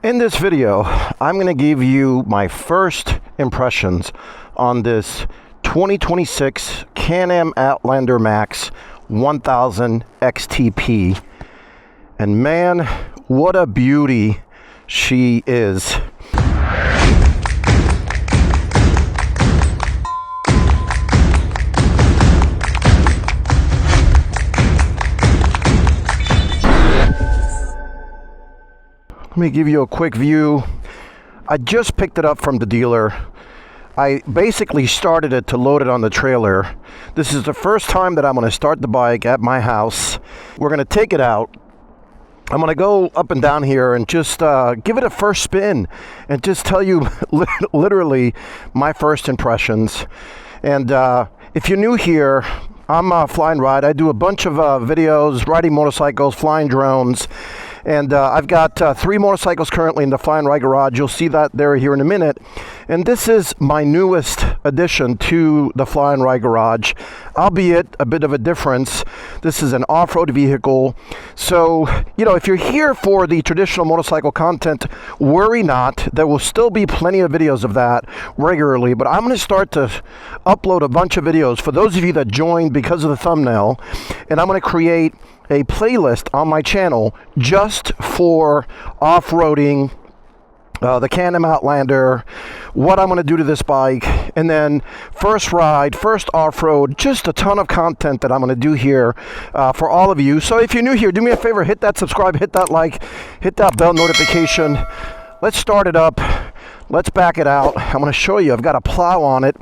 In this video, I'm going to give you my first impressions on this 2026 CAN AM Outlander MAX 1000 XTP. And man, what a beauty she is. Let me give you a quick view. I just picked it up from the dealer. I basically started it to load it on the trailer. This is the first time that I'm going to start the bike at my house. We're going to take it out. I'm going to go up and down here and just give it a first spin and just tell you literally my first impressions. And if you're new here, I'm FLY&RIDE. I do a bunch of videos, riding motorcycles, flying drones. And I've got 3 motorcycles currently in the FLY&RIDE garage. You'll see that there here in a minute. And this is my newest addition to the FLY&RIDE garage, albeit a bit of a difference. This is an off-road vehicle. So, you know, if you're here for the traditional motorcycle content, worry not. There will still be plenty of videos of that regularly. But I'm going to start to upload a bunch of videos for those of you that joined because of the thumbnail. And I'm going to create a playlist on my channel just for off-roading, the CAN AM Outlander, what I'm going to do to this bike, and then first ride, first off-road, just a ton of content that I'm going to do here for all of you. So if you're new here, do me a favor, hit that subscribe, hit that like, hit that bell notification. Let's start it up. Let's back it out. I'm going to show you. I've got a plow on it.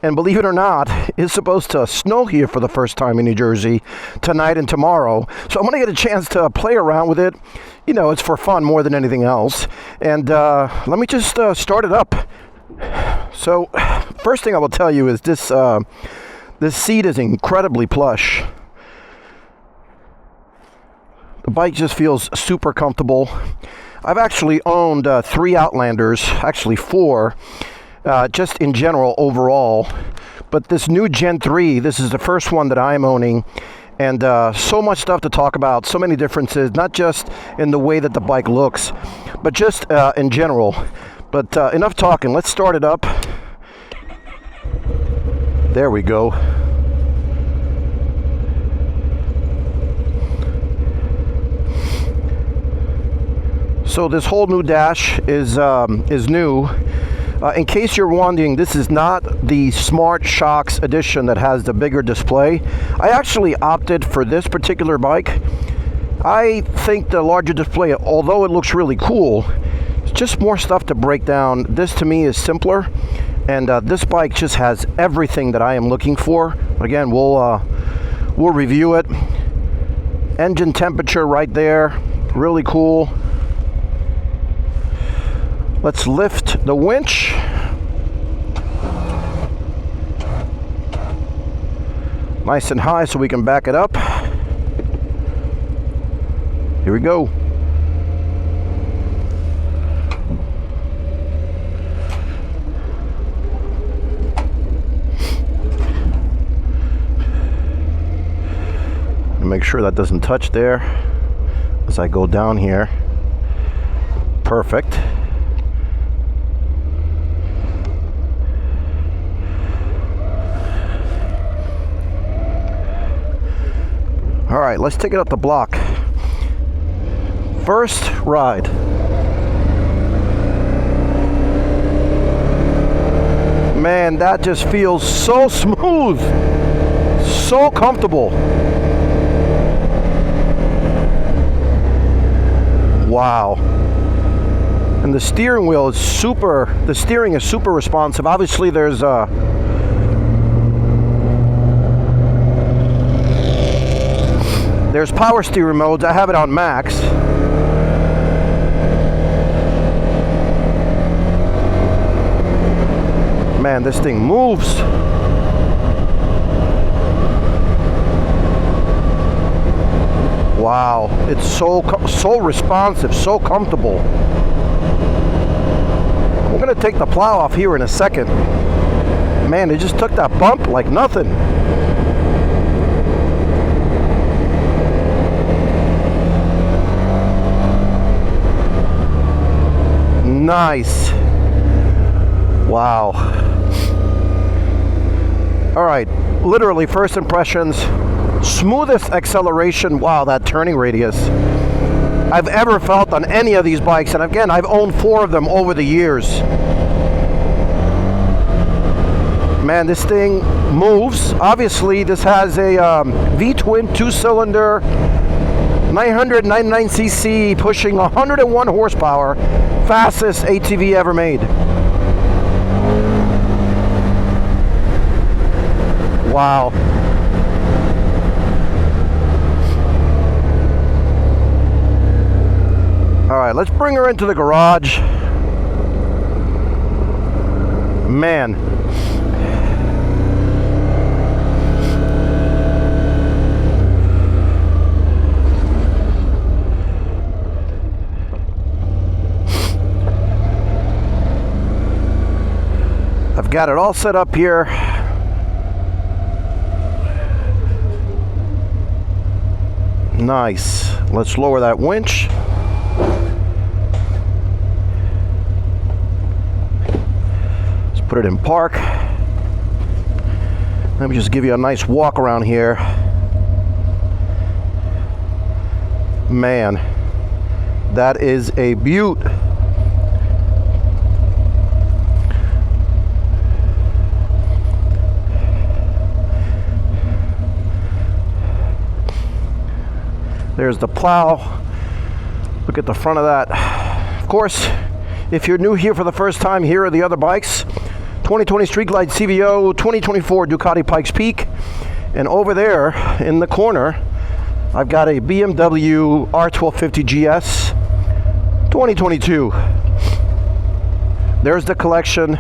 And believe it or not, it's supposed to snow here for the first time in New Jersey tonight and tomorrow. So I'm going to get a chance to play around with it. You know, it's for fun more than anything else. And let me just start it up. So first thing I will tell you is this seat is incredibly plush. The bike just feels super comfortable. I've actually owned 3 Outlanders, actually 4, just in general overall. But this new Gen 3, this is the first one that I'm owning. And so much stuff to talk about, so many differences, not just in the way that the bike looks, but just in general. But enough talking, let's start it up. There we go. So this whole new dash is new. In case you're wondering, this is not the Smart Shocks edition that has the bigger display. I actually opted for this particular bike. I think the larger display, although it looks really cool, it's just more stuff to break down. This to me is simpler, and this bike just has everything that I am looking for. Again, we'll review it. Engine temperature right there, really cool. Let's lift the winch. Nice and high so we can back it up. Here we go. And make sure that doesn't touch there as I go down here. Perfect. All right, let's take it up the block. First ride. Man, that just feels so smooth, so comfortable. Wow. And the steering wheel is the steering is super responsive. Obviously there's power steering modes. I have it on max. Man, this thing moves. Wow, it's so responsive, so comfortable. I'm gonna take the plow off here in a second. Man, it just took that bump like nothing. Nice. Wow. All right, literally first impressions. Smoothest acceleration, wow, that turning radius I've ever felt on any of these bikes. And again, I've owned 4 of them over the years. Man, this thing moves. Obviously, this has a V-twin 2-cylinder, 999cc, pushing 101 horsepower, fastest ATV ever made. Wow. All right, let's bring her into the garage. Man. I've got it all set up here. Nice. Let's lower that winch. Let's put it in park. Let me just give you a nice walk around here. Man, that is a beaut. There's the plow. Look at the front of that. Of course, if you're new here for the first time, here are the other bikes. 2020 Street Glide CVO, 2024 Ducati Pikes Peak, and over there in the corner, I've got a BMW R1250 GS 2022. There's the collection.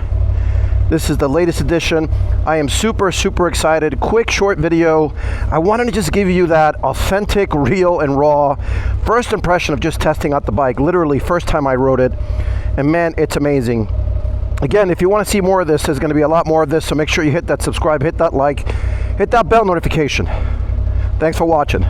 This is the latest edition. I am super excited. Quick, short video. I wanted to just give you that authentic, real, and raw first impression of just testing out the bike. Literally, first time I rode it. And man, it's amazing. Again, if you want to see more of this, there's going to be a lot more of this, so make sure you hit that subscribe, hit that like, hit that bell notification. Thanks for watching.